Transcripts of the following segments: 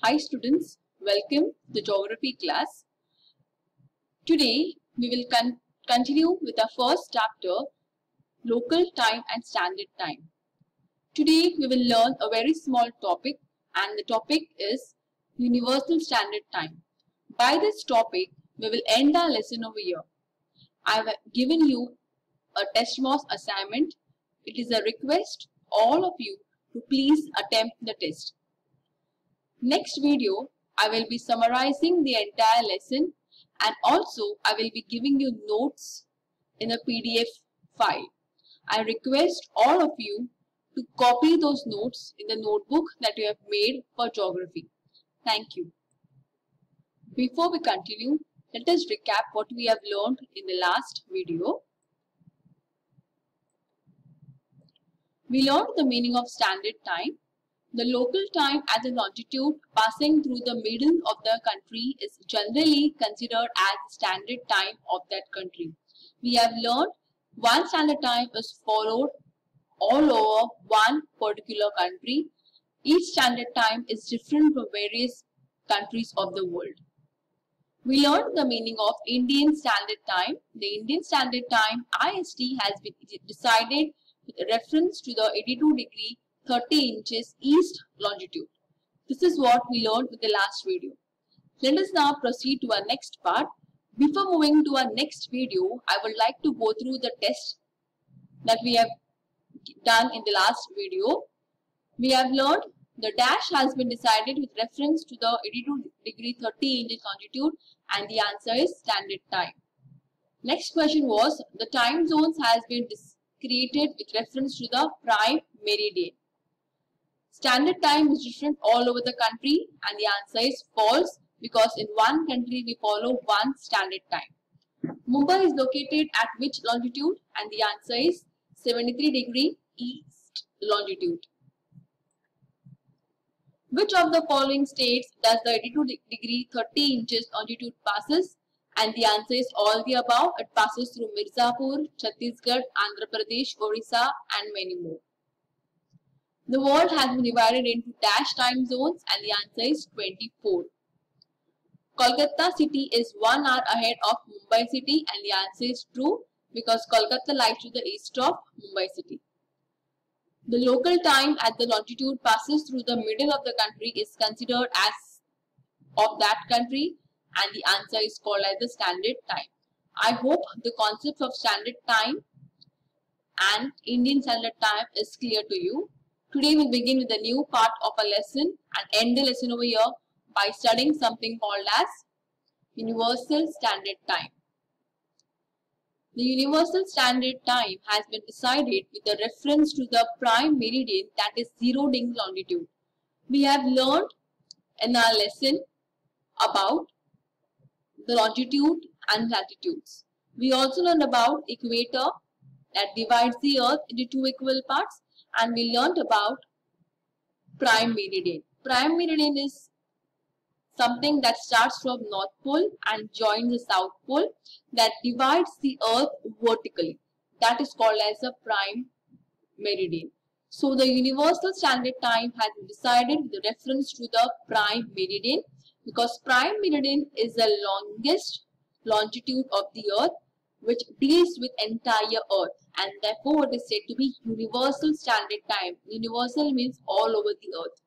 Hi students, welcome to the geography class. Today we will continue with our first chapter, local time and standard time. Today we will learn a very small topic and the topic is universal standard time. By this topic we will end our lesson over here. I have given you a test mouse assignment. It is a request all of you to please attempt the test. Next video, I will be summarizing the entire lesson and also I will be giving you notes in a PDF file. I request all of you to copy those notes in the notebook that you have made for geography. Thank you. Before we continue, let us recap what we have learned in the last video. We learned the meaning of standard time. The local time at the longitude passing through the middle of the country is generally considered as the standard time of that country. We have learned one standard time is followed all over one particular country. Each standard time is different from various countries of the world. We learned the meaning of Indian Standard Time. The Indian Standard Time IST has been decided with reference to the 82° 30 inches east longitude. This is what we learned with the last video. Let us now proceed to our next part. Before moving to our next video, I would like to go through the test that we have done in the last video. We have learned the dash has been decided with reference to the 82° 30 inches longitude and the answer is standard time. Next question was the time zones has been created with reference to the prime meridian. Standard time is different all over the country and the answer is false because in one country we follow one standard time. Mumbai is located at which longitude and the answer is 73° east longitude. Which of the following states does the 82° 30 inches longitude passes? And the answer is all the above. It passes through Mirzapur, Chhattisgarh, Andhra Pradesh, Orissa and many more. The world has been divided into dash time zones and the answer is 24. Kolkata city is 1 hour ahead of Mumbai city and the answer is true because Kolkata lies to the east of Mumbai city. The local time at the longitude passes through the middle of the country is considered as of that country and the answer is called as the standard time. I hope the concepts of standard time and Indian standard time is clear to you. Today we begin with a new part of a lesson and end the lesson over here by studying something called as Universal Standard Time. The Universal Standard Time has been decided with a reference to the prime meridian that is 0° longitude. We have learned in our lesson about the longitude and latitudes. We also learned about equator that divides the earth into two equal parts. And we learned about prime meridian. Prime meridian is something that starts from North Pole and joins the South Pole that divides the earth vertically. That is called as a prime meridian. So the Universal Standard Time has been decided with reference to the prime meridian because prime meridian is the longest longitude of the earth which deals with entire earth and therefore it is said to be Universal Standard Time. Universal means all over the earth.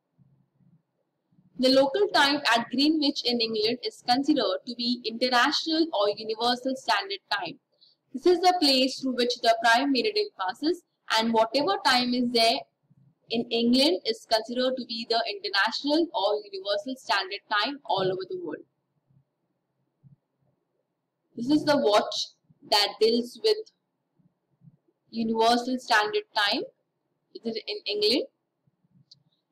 The local time at Greenwich in England is considered to be International or Universal Standard Time. This is the place through which the prime meridian passes and whatever time is there in England is considered to be the International or Universal Standard Time all over the world. This is the watch that deals with Universal Standard Time. It is in England.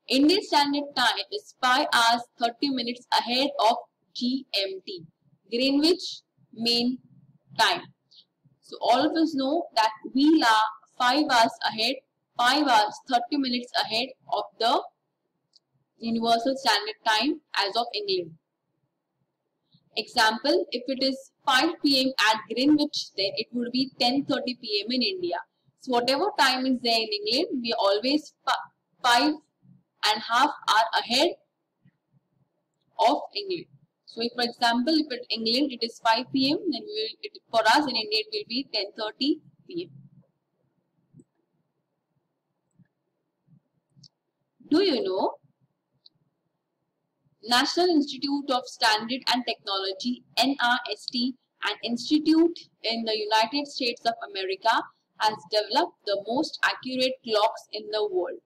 Indian Standard Time is 5 hours 30 minutes ahead of GMT, Greenwich Mean Time. So all of us know that we are 5 hours ahead, 5 hours 30 minutes ahead of the Universal Standard Time as of England. Example, if it is 5 p.m. at Greenwich, then it would be 10:30 p.m. in India. So whatever time is there in England, we are always 5.5 hours ahead of England. So if, for example, if in England it is 5 p.m., then for us in India it will be 10:30 p.m. Do you know National Institute of Standard and Technology, NIST, an institute in the United States of America, has developed the most accurate clocks in the world.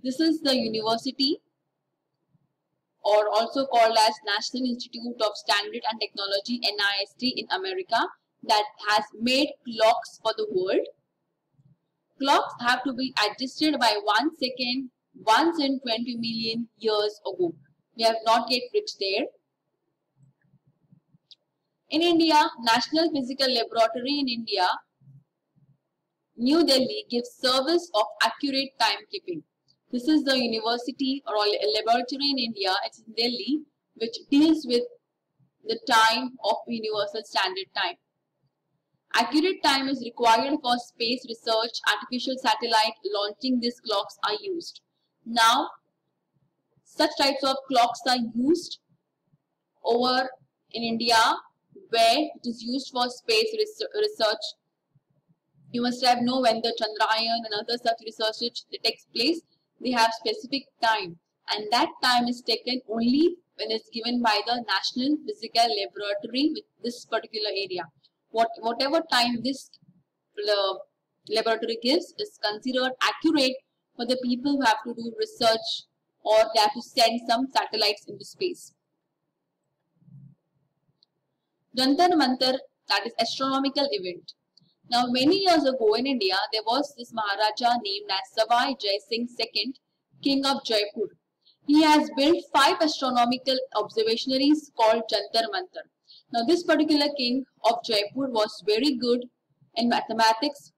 This is the university, or also called as National Institute of Standard and Technology, NIST in America, that has made clocks for the world. Clocks have to be adjusted by 1 second once in 20 million years ago. We have not yet reached there. In India, National Physical Laboratory in India, New Delhi, gives service of accurate timekeeping. This is the university or laboratory in India, it's in Delhi, which deals with the time of Universal Standard Time. Accurate time is required for space research. Artificial satellite launching these clocks are used. Now, such types of clocks are used over in India, where it is used for space research. You must have known when the Chandrayaan and other such research takes place, they have specific time, and that time is taken only when it's given by the National Physical Laboratory with this particular area. Whatever time this laboratory gives is considered accurate for the people who have to do research or they have to send some satellites into space. Jantar Mantar, that is astronomical event. Now, many years ago in India, there was this Maharaja named as Savai Jai Singh II, King of Jaipur. He has built 5 astronomical observatories called Jantar Mantar. Now, this particular king of Jaipur was very good in mathematics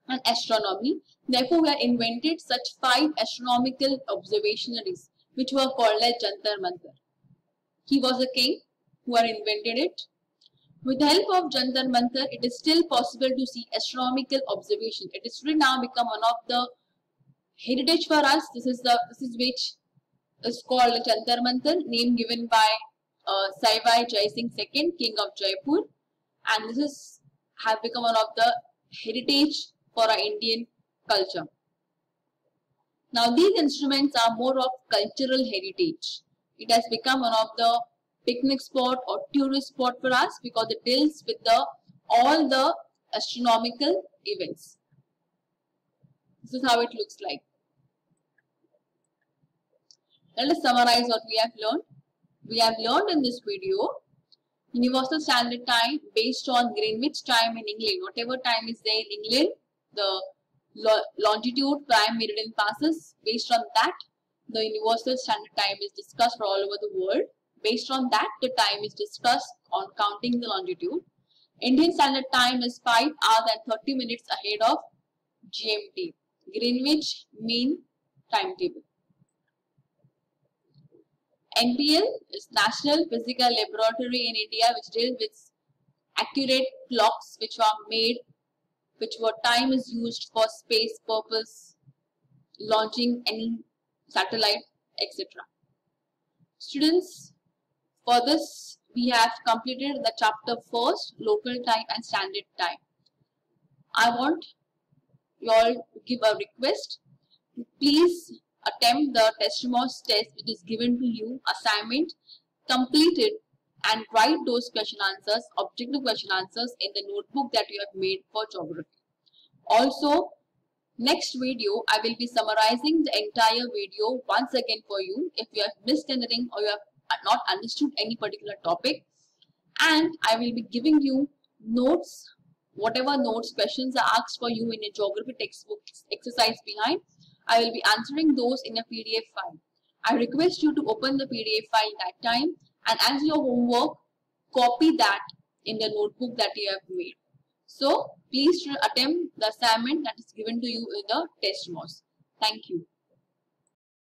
and astronomy. Therefore, we have invented such 5 astronomical observatories, which were called as Jantar Mantar. He was a king who had invented it. With the help of Jantar Mantar, it is still possible to see astronomical observation. It is really now become one of the heritage for us. This is which is called Jantar Mantar, name given by Savai Jai Singh II, King of Jaipur, and this have become one of the heritage for our Indian culture. Now, these instruments are more of cultural heritage. It has become one of the picnic spot or tourist spot for us because it deals with all the astronomical events. This is how it looks like. Let us summarize what we have learned. We have learned in this video Universal Standard Time based on Greenwich time in England. Whatever time is there in England, the longitude, prime meridian passes. Based on that, the Universal Standard Time is discussed for all over the world. Based on that, the time is discussed on counting the longitude. Indian Standard Time is 5 hours and 30 minutes ahead of GMT, Greenwich Mean Timetable. NPL is National Physical Laboratory in India, which deals with accurate clocks which are made, where time is used for space purpose, launching any satellite, etc. Students, for this, we have completed the chapter first, local time and standard time. I want you all to give a request to please attempt the Testimos test which is given to you, assignment, complete it and write those question answers, objective question answers in the notebook that you have made for geography. Also, next video, I will be summarizing the entire video once again for you if you have missed anything or you have not understood any particular topic, and I will be giving you notes, whatever notes questions are asked for you in a geography textbook exercise behind. I will be answering those in a PDF file. I request you to open the PDF file that time, and as your homework, copy that in the notebook that you have made. So please attempt the assignment that is given to you in the Testimos. Thank you.